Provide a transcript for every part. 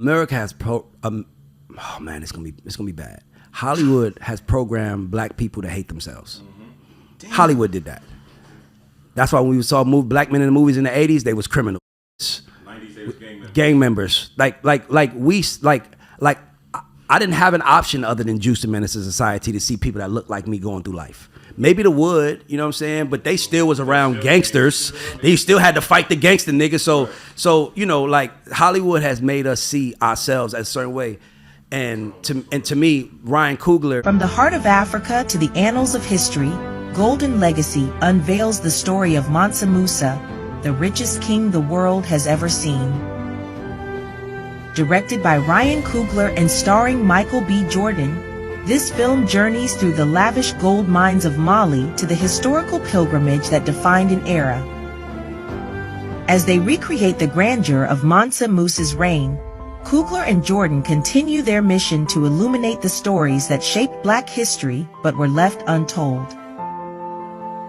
America has oh man, it's gonna be bad. Hollywood has programmed black people to hate themselves. Hollywood did that. That's why when we saw black men in the movies in the 80s, they was criminals. 90s, they was gang members. Like I didn't have an option other than Juice and Menace to Society to see people that look like me going through life. Maybe the Wood, you know what I'm saying? But they still was around gangsters. They still had to fight the gangster niggas. So you know, like Hollywood has made us see ourselves a certain way. And to me, Ryan Coogler. From the heart of Africa to the annals of history, Golden Legacy unveils the story of Mansa Musa, the richest king the world has ever seen. Directed by Ryan Coogler and starring Michael B. Jordan, this film journeys through the lavish gold mines of Mali to the historical pilgrimage that defined an era. As they recreate the grandeur of Mansa Musa's reign, Coogler and Jordan continue their mission to illuminate the stories that shaped Black history but were left untold.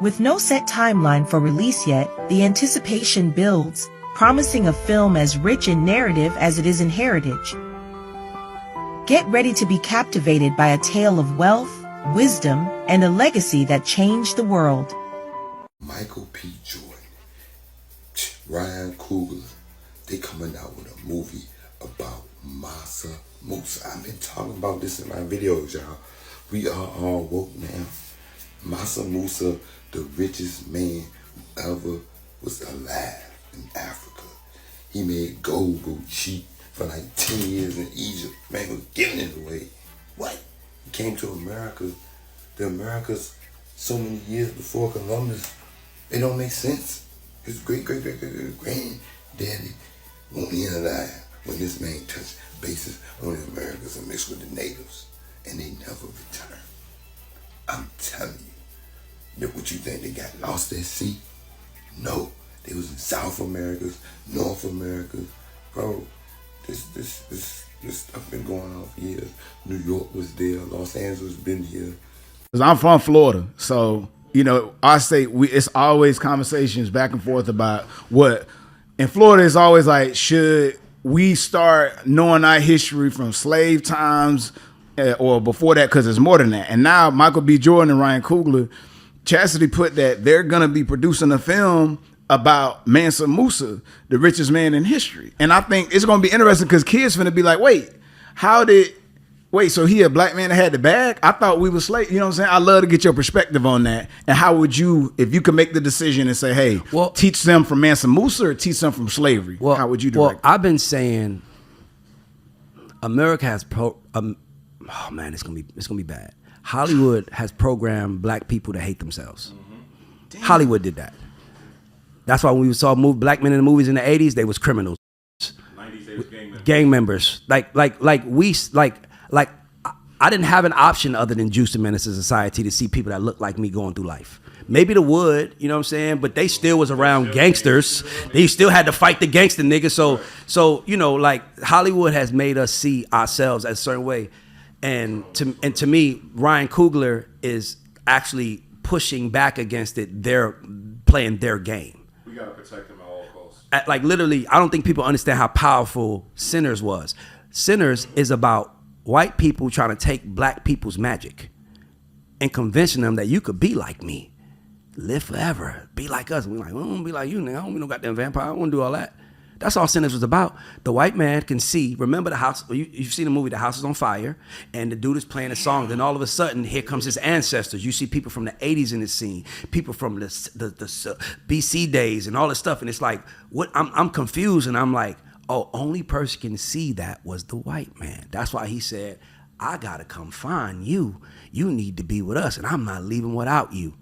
With no set timeline for release yet, the anticipation builds, promising a film as rich in narrative as it is in heritage. Get ready to be captivated by a tale of wealth, wisdom, and a legacy that changed the world. Michael P. Jordan, Ryan Coogler, they coming out with a movie about Mansa Musa. I've been talking about this in my videos, y'all. We are all woke now. Mansa Musa, the richest man who ever was alive in Africa. He made gold go cheap for like 10 years in Egypt. Man was giving it away. What? He came to America. The Americas so many years before Columbus. It don't make sense. His great-granddaddy won't be alive when this man touched bases on the Americas and mixed with the natives. And they never returned. I'm telling you. Look, what you think, they got lost at sea? No. They was in South America, North America. Bro, this stuff been going on for years. New York was there, Los Angeles been here. Cause I'm from Florida, so you know, I say it's always conversations back and forth about what in Florida is always like, should we start knowing our history from slave times or before that, because it's more than that. And now Michael B. Jordan and Ryan Coogler, Chastity put that they're gonna be producing a film about Mansa Musa, the richest man in history. And I think it's gonna be interesting because kids finna be like, so he a black man that had the bag? I thought we were slaves. You know what I'm saying? I love to get your perspective on that. And how would you, if you could make the decision and say, hey, teach them from Mansa Musa or teach them from slavery? How would you direct? Well, I've been saying America has oh man, it's gonna be bad. Hollywood has programmed black people to hate themselves. Hollywood did that. That's why when we saw black men in the movies in the 80s, they was criminals. 90s, they was gang members. Like I didn't have an option other than Juice and Menace to Society to see people that look like me going through life. Maybe the Wood, you know what I'm saying? But they still was around gangsters. They still had to fight the gangster niggas. So you know, like Hollywood has made us see ourselves a certain way. And to me, Ryan Coogler is actually pushing back against it. They're playing their game. We gotta protect them at all costs. Like literally, I don't think people understand how powerful Sinners was. Sinners is about white people trying to take black people's magic and convincing them that you could be like me, live forever, be like us. And we're like, I don't want to be like you, nigga. I don't want no goddamn vampire. I don't want to do all that. That's all Sinners was about. The white man can see, remember the house, you've seen the movie, The House is on Fire, and the dude is playing a song, then all of a sudden, here comes his ancestors. You see people from the 80s in the scene, people from the BC days and all this stuff, and it's like, what? I'm confused, and I'm like, oh, only person can see that was the white man. That's why he said, I gotta come find you. You need to be with us, and I'm not leaving without you.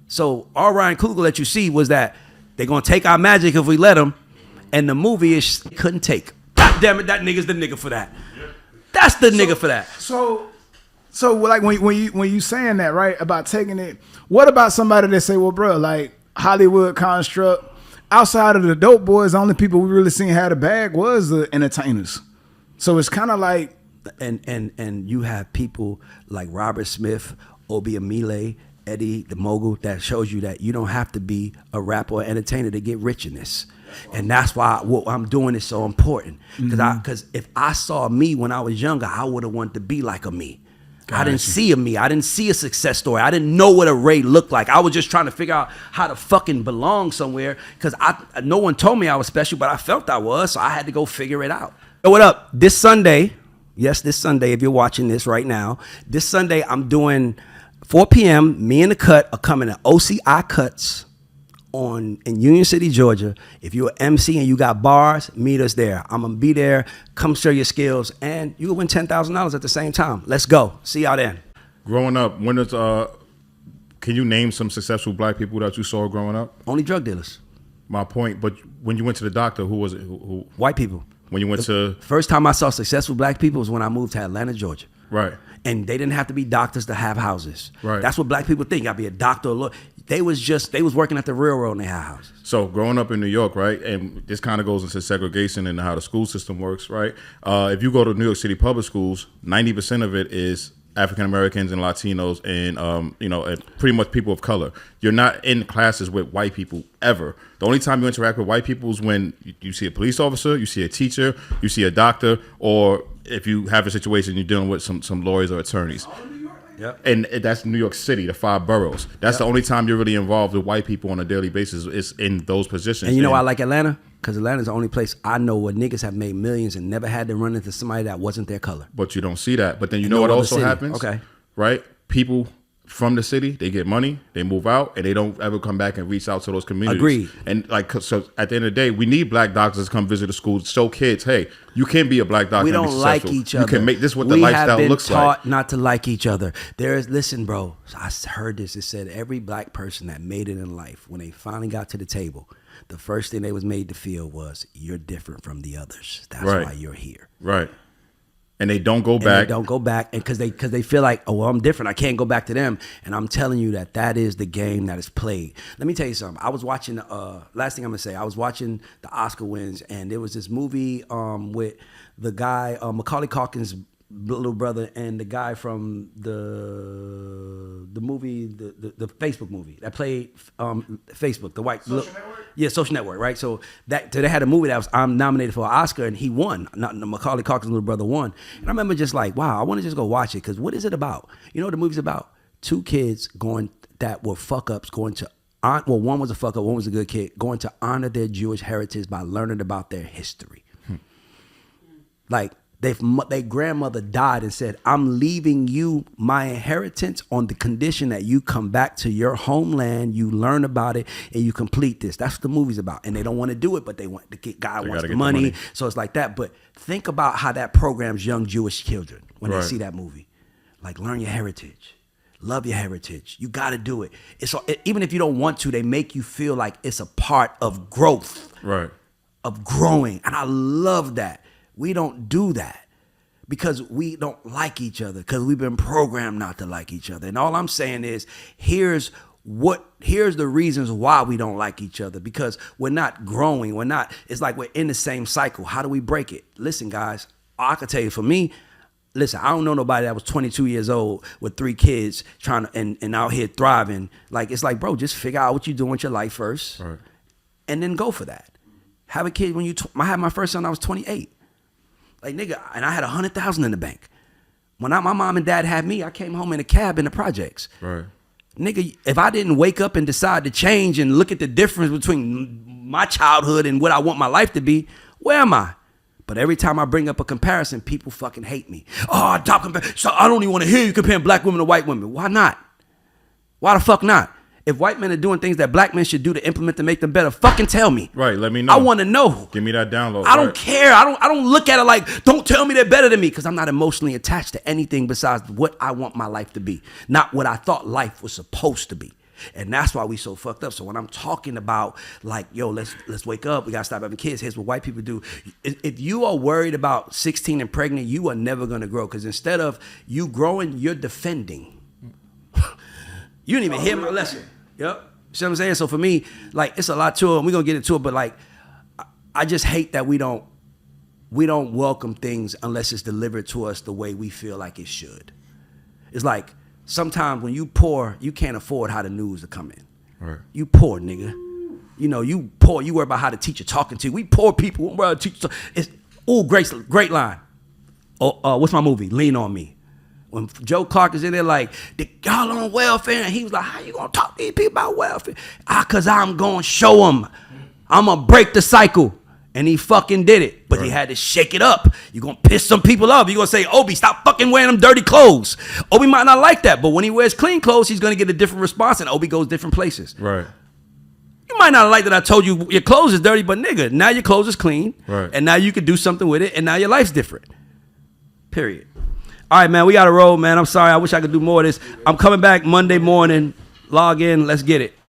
So all Ryan Coogler that you see was that they're gonna take our magic if we let them, and the movie is couldn't take. God damn it, that nigga's the nigga for that. That's the nigga for that. So like when you saying that, right, about taking it, what about somebody that say, well, bro, like Hollywood construct, outside of the dope boys, the only people we really seen had a bag was the entertainers. So it's kind of like, and you have people like Robert Smith, Obi Amile, Eddie the Mogul, that shows you that you don't have to be a rapper or entertainer to get rich in this. And that's why what I'm doing is so important. Because if I saw me when I was younger, I would have wanted to be like a me. I didn't see a me. I didn't see a success story. I didn't know what a Ray looked like. I was just trying to figure out how to fucking belong somewhere because no one told me I was special, but I felt I was, so I had to go figure it out. So what up? This Sunday, yes, this Sunday, if you're watching this right now, this Sunday I'm doing 4 p.m. Me and the Cut are coming to OCI Cuts in Union City, Georgia. If you're an MC and you got bars, meet us there. I'm gonna be there. Come share your skills, and you can win $10,000 at the same time. Let's go. See y'all then. Growing up, can you name some successful black people that you saw growing up? Only drug dealers. My point, but when you went to the doctor, who was it? Who White people. when you went to First time I saw successful black people was when I moved to Atlanta, Georgia. right? And they didn't have to be doctors to have houses. Right. That's what black people think. You gotta be a doctor or a lawyer. They was working at the railroad and they had houses. So growing up in New York, right, and this kind of goes into segregation and how the school system works, right? If you go to New York City public schools, 90% of it is African Americans and Latinos and and pretty much people of color. You're not in classes with white people ever. The only time you interact with white people is when you see a police officer, you see a teacher, you see a doctor, or if you have a situation you're dealing with some lawyers or attorneys. Yep. And that's New York City, the 5 boroughs. That's the only time you're really involved with white people on a daily basis is in those positions. And you know why I like Atlanta? Because Atlanta's the only place I know where niggas have made millions and never had to run into somebody that wasn't their color. But you don't see that. But then you In know no what other also city. happens? Okay. Right? People from the city, they get money, they move out, and they don't ever come back and reach out to those communities. Agreed. And so at the end of the day, we need black doctors to come visit the schools, show kids, hey, you can be a black doctor. We and be don't like successful. each other. You can make this what the we lifestyle have been looks taught like. not to like each other. Listen, bro. I heard this. It said every black person that made it in life, when they finally got to the table, the first thing they was made to feel was you're different from the others. That's Right. why you're here. Right. And they don't go And back. they don't go back, and because they feel like, oh, well, I'm different. I can't go back to them. And I'm telling you that is the game that is played. Let me tell you something. I was watching. Last thing I'm gonna say. I was watching the Oscar wins, and there was this movie with the guy Macaulay Culkin's little brother and the guy from the movie, the Facebook movie that played Facebook, the white Social Network? Yeah, Social Network, right? So they had a movie that was nominated for an Oscar, and he won. Not Macaulay Culkin's little brother won. And I remember just like, wow, I want to just go watch it because what is it about? You know what the movie's about? 2 kids that were fuck ups going to one was a fuck up, one was a good kid, going to honor their Jewish heritage by learning about their history. Like their grandmother died and said, I'm leaving you my inheritance on the condition that you come back to your homeland, you learn about it, and you complete this. That's what the movie's about. And they don't want to do it, but they want God wants the money. So it's like that. But think about how that programs young Jewish children when they see that movie. Like, learn your heritage. Love your heritage. You got to do it. Even if you don't want to, they make you feel like it's a part of growth. Right. Of growing. And I love that. We don't do that because we don't like each other, because we've been programmed not to like each other. And all I'm saying is, here's the reasons why we don't like each other, because we're not growing. It's like we're in the same cycle. How do we break it? Listen, guys, I can tell you for me, listen, I don't know nobody that was 22 years old with 3 kids trying to, and out here thriving. Like, it's like, bro, just figure out what you're doing with your life first, Right. and then go for that. Have a kid when I had my first son, I was 28. Like, nigga, and I had $100,000 in the bank. When my mom and dad had me, I came home in a cab in the projects. Right. Nigga, if I didn't wake up and decide to change and look at the difference between my childhood and what I want my life to be, where am I? But every time I bring up a comparison, people fucking hate me. Oh, top comparison. So I don't even want to hear you comparing black women to white women. Why not? Why the fuck not? If white men are doing things that black men should do to implement to make them better, fucking tell me. Right. Let me know. I want to know. Give me that download. I don't care. I don't look at it like, don't tell me they're better than me, because I'm not emotionally attached to anything besides what I want my life to be, not what I thought life was supposed to be. And that's why we so fucked up. So when I'm talking about like, yo, let's wake up, we gotta stop having kids, here's what white people do. If you are worried about 16 and pregnant, you are never gonna grow, because instead of you growing, you're defending. You didn't even hear my lesson. Yep. See what I'm saying? So for me, like, it's a lot to it, and we're gonna get into it, but like, I just hate that we don't welcome things unless it's delivered to us the way we feel like it should. It's like, sometimes when you poor, you can't afford how the news are coming. Right. You poor, nigga. You know, you poor, you worry about how the teacher talking to you. We poor people, we worry about the teacher. It's great line. What's my movie? Lean on Me. When Joe Clark is in there like, y'all on welfare, and he was like, how you gonna talk to these people about welfare? Cause I'm gonna show them. I'm gonna break the cycle. And he fucking did it. But he had to shake it up. You're gonna piss some people off. You're gonna say, Obi, stop fucking wearing them dirty clothes. Obi might not like that, but when he wears clean clothes, he's gonna get a different response, and Obi goes different places. Right. You might not like that I told you your clothes is dirty, but nigga, now your clothes is clean. Right. And now you can do something with it, and now your life's different. Period. All right, man, we got to roll, man. I'm sorry. I wish I could do more of this. I'm coming back Monday morning. Log in. Let's get it.